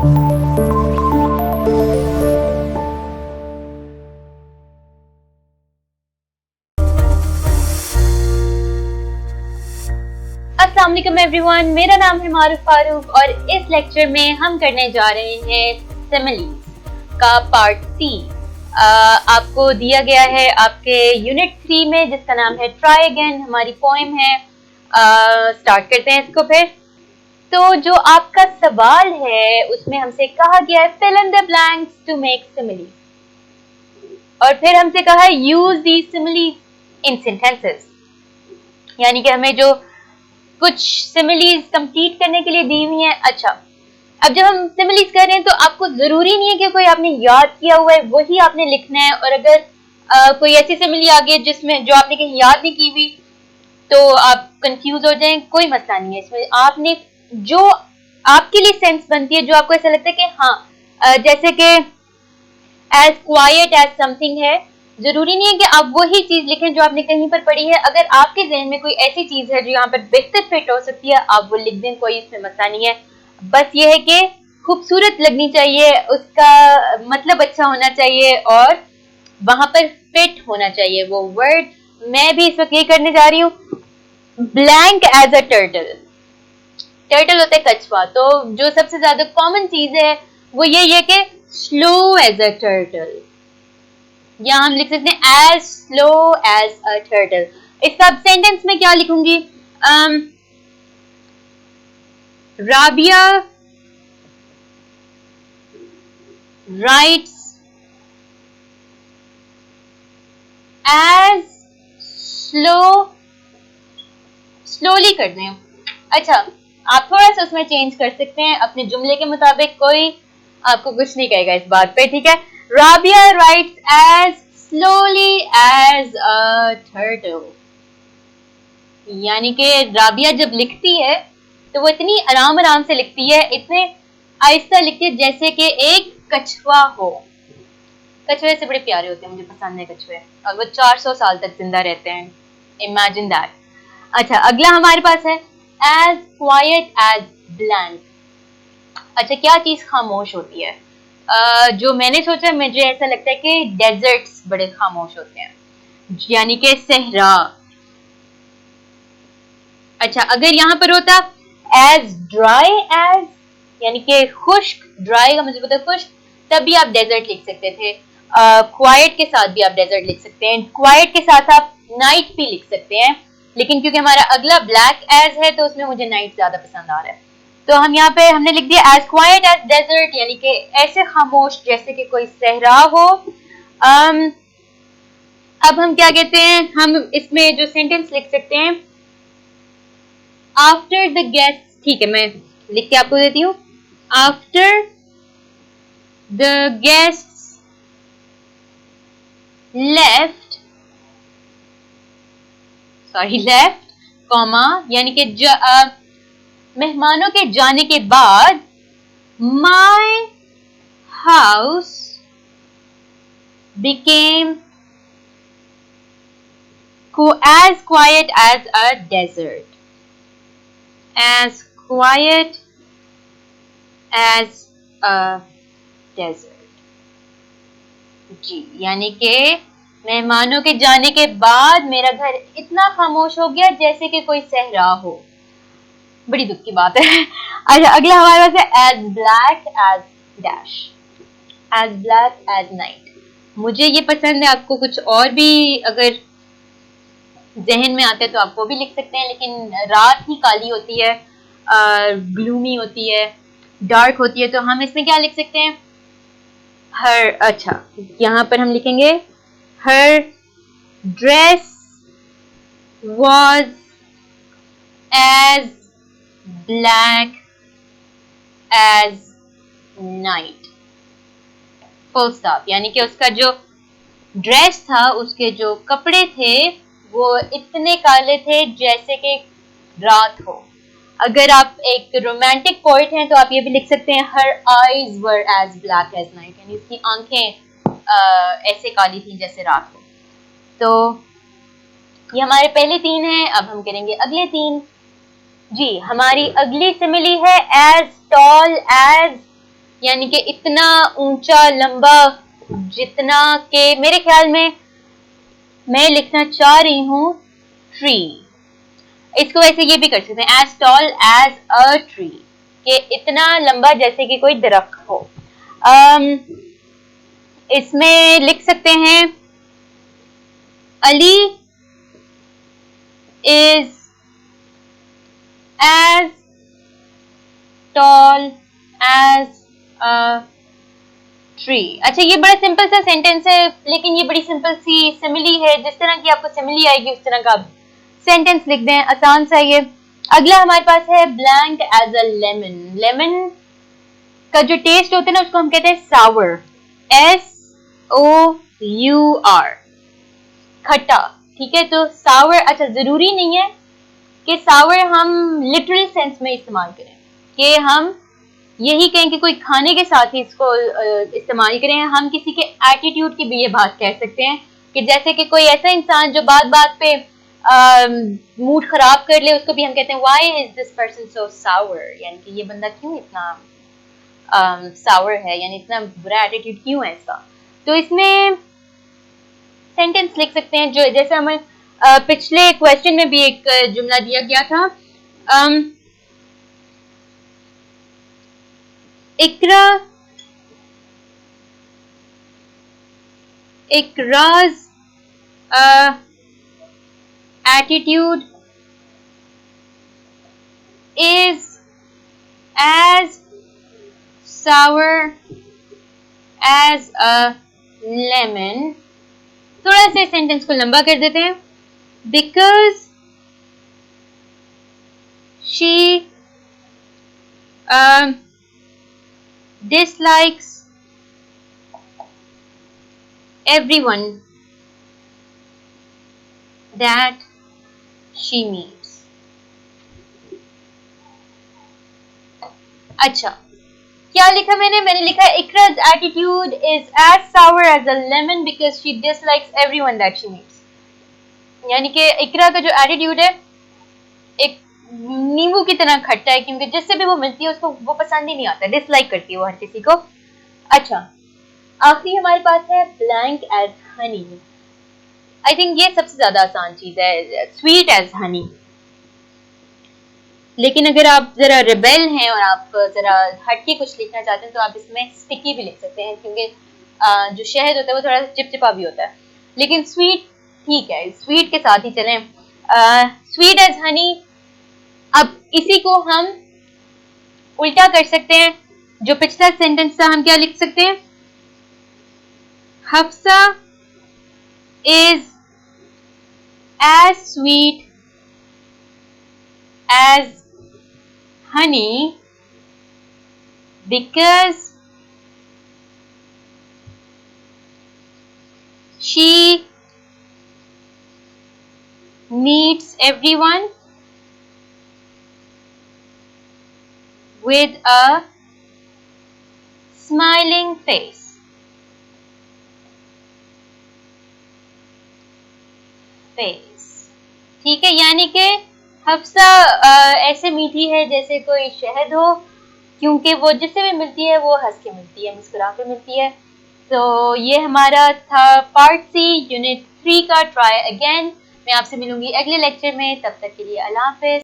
अस्सलाम वालेकुम एवरीवन, मेरा नाम है मारूफ फारूक और इस लेक्चर में हम करने जा रहे हैं सिमिलीज का पार्ट सी। आपको दिया गया है आपके यूनिट 3 में, जिसका नाम है ट्राई अगेन, हमारी पोएम है। स्टार्ट करते हैं इसको फिर। तो जो आपका सवाल है उसमें हमसे कहा गया है fill in the blanks to make simile, और फिर हमसे कहा है use these similes in sentences, यानी कि हमें जो कुछ सिमिलीज कंप्लीट करने के लिए दी हुई हैं। अच्छा, अब जब हम सिमिलीज कर रहे हैं तो आपको जरूरी नहीं है कि कोई आपने याद किया हुआ है वही आपने लिखना है, और अगर कोई ऐसी सिमिली आ गई जिसमें जो आपने कहीं याद नहीं की हुई तो आप कंफ्यूज हो जाएं, कोई मसला नहीं है। इसमें आपने जो आपके लिए सेंस बनती है, जो आपको ऐसा लगता है कि हाँ, जैसे कि एज क्वाइट एज समथिंग है, जरूरी नहीं है कि आप वही चीज लिखें जो आपने कहीं पर पढ़ी है। अगर आपके जहन में कोई ऐसी चीज है जो यहाँ पर बेहतर फिट हो सकती है, आप वो लिख दें, कोई इसमें मसला नहीं है। बस ये है कि खूबसूरत लगनी चाहिए, उसका मतलब अच्छा होना चाहिए और वहां पर फिट होना चाहिए वो वर्ड। मैं भी इस वक्त ये करने जा रही हूँ, blank as a turtle. Turtle होता है कछुआ, तो जो सबसे ज्यादा कॉमन चीज है वो यही है कि स्लो एज अ टर्टल, या हम लिख सकते हैं as slow as a turtle. इसका अब सेंटेंस में क्या लिखूंगी? राबिया राइट्स एज स्लोली कर दें। अच्छा, आप थोड़ा सा उसमें चेंज कर सकते हैं अपने जुमले के मुताबिक, कोई आपको कुछ नहीं कहेगा इस बात पे, ठीक है। Rabia writes as slowly as a turtle, यानी कि राबिया जब लिखती है तो वो इतनी आराम आराम से लिखती है, इतने आहिस्ता लिखती है जैसे कि एक कछुआ हो। कछुए से बड़े प्यारे होते हैं, मुझे पसंद है कछुए, और वो 400 साल तक जिंदा रहते हैं। Imagine that. अच्छा, अगला हमारे पास है एज क्वाइट एज ब्लैंक। अच्छा, क्या चीज खामोश होती है? जो मैंने सोचा, मुझे ऐसा लगता है कि डेजर्ट्स बड़े खामोश होते हैं, यानी कि सहरा। अच्छा, अगर यहाँ पर होता एज ड्राई एज, यानी कि खुश्क, ड्राई का मुझे पता है खुश्क, तब भी आप डेजर्ट लिख सकते थे। क्वाइट के साथ भी आप डेजर्ट लिख सकते हैं, क्वाइट के साथ आप नाइट भी लिख सकते हैं, लेकिन क्योंकि हमारा अगला ब्लैक एज है तो उसमें मुझे नाइट ज्यादा पसंद आ रहा है, तो हम यहाँ पे हमने लिख दिया एज क्वाइट एज डेजर्ट, यानी कि ऐसे खामोश जैसे कि कोई सहरा हो। अब हम क्या कहते हैं, हम इसमें जो सेंटेंस लिख सकते हैं आफ्टर द गेस्ट, ठीक है, मैं लिख के आपको देती हूँ। After the guest left, comma, यानी कि मेहमानों के जाने के बाद my house became as quiet as a desert, as quiet as a desert। जी, यानी कि मेहमानों के जाने के बाद मेरा घर इतना खामोश हो गया जैसे कि कोई सहरा हो। बड़ी दुख की बात है। अच्छा, अगला हमारे पास है as black as dash, as black as night। मुझे ये पसंद है, आपको कुछ और भी अगर जहन में आता है तो आप वो भी लिख सकते हैं, लेकिन रात ही काली होती है, ग्लूमी होती है, डार्क होती है, तो हम इसमें क्या लिख सकते हैं? हर, अच्छा, यहाँ पर हम लिखेंगे her dress was as black as night, full stop. यानी कि उसका जो ड्रेस था, उसके जो कपड़े थे वो इतने काले थे जैसे कि रात हो। अगर आप एक रोमांटिक पोइट हैं तो आप ये भी लिख सकते हैं her eyes were as black as night, यानी उसकी आंखें ऐसे काली थी जैसे रात हो। तो ये हमारे पहले 3 हैं, अब हम करेंगे अगले 3। जी, हमारी अगली सिमिली है एज टॉल एज, यानी कि इतना ऊंचा लंबा जितना के मेरे ख्याल में मैं लिखना चाह रही हूँ ट्री। इसको वैसे ये भी कर सकते हैं as tall as a tree, कि इतना लंबा जैसे कि कोई दरख्त हो। इसमें लिख सकते हैं Ali is as tall as a tree. अच्छा, ये बड़ा सिंपल सा सेंटेंस है, लेकिन ये बड़ी सिंपल सी सिमिली है। जिस तरह की आपको सिमिली आएगी उस तरह का सेंटेंस लिख दें, आसान सा ये। अगला हमारे पास है blank as a lemon. Lemon का जो टेस्ट होता है ना उसको हम कहते हैं सावर, SOUR, खट्टा। ठीक है, तो सावर, अच्छा जरूरी नहीं है कि सावर हम लिटरल सेंस में इस्तेमाल करें, कि हम यही कहें कि कोई खाने के साथ ही इसको इस्तेमाल करें। हम किसी के एटीट्यूड की भी ये बात कह सकते हैं कि जैसे कि कोई ऐसा इंसान जो बात बात पे मूड खराब कर ले, उसको भी हम कहते हैं why is this person so sour, यानी कि ये बंदा क्यों इतना सावर है, यानी इतना बुरा एटीट्यूड क्यों है इसका। तो इसमें सेंटेंस लिख सकते हैं जो जैसे हमें पिछले क्वेश्चन में भी एक जुमला दिया गया था, Ikraj attitude is as sour as a lemon। थोड़ा से सेंटेंस को लंबा कर देते हैं, because she dislikes everyone that she meets। अच्छा, क्या लिखा मैंने लिखा इकरा's attitude is as sour as a lemon because she dislikes everyone that she meets। यानी कि इकरा का जो एटीट्यूड है एक नींबू की तरह खट्टा है, क्योंकि जिससे भी वो मिलती है उसको वो पसंद ही नहीं आता, डिसलाइक करती है वो हर किसी को। अच्छा, आखिरी हमारे पास है blank as honey. I think ये सबसे ज्यादा आसान चीज है, स्वीट एज हनी। लेकिन अगर आप जरा रिबेल हैं और आप जरा हटके कुछ लिखना चाहते हैं तो आप इसमें स्टिकी भी लिख सकते हैं, क्योंकि जो शहद होता है वो थोड़ा सा चिपचिपा भी होता है। लेकिन स्वीट ठीक है, स्वीट के साथ ही चलें, स्वीट एज हनी। अब इसी को हम उल्टा कर सकते हैं, जो पिछला सेंटेंस था हम क्या लिख सकते हैं, Hafsa is as sweet as honey because she meets everyone with a smiling face। ठीक है, यानी कि हफ्सा ऐसे मीठी है जैसे कोई शहद हो, क्योंकि वो जिससे भी मिलती है वो हंस के मिलती है, मुस्कुरा के मिलती है। तो ये हमारा था पार्ट सी यूनिट 3 का ट्राई अगेन। मैं आपसे मिलूंगी अगले लेक्चर में, तब तक के लिए अल्लाह हाफिज।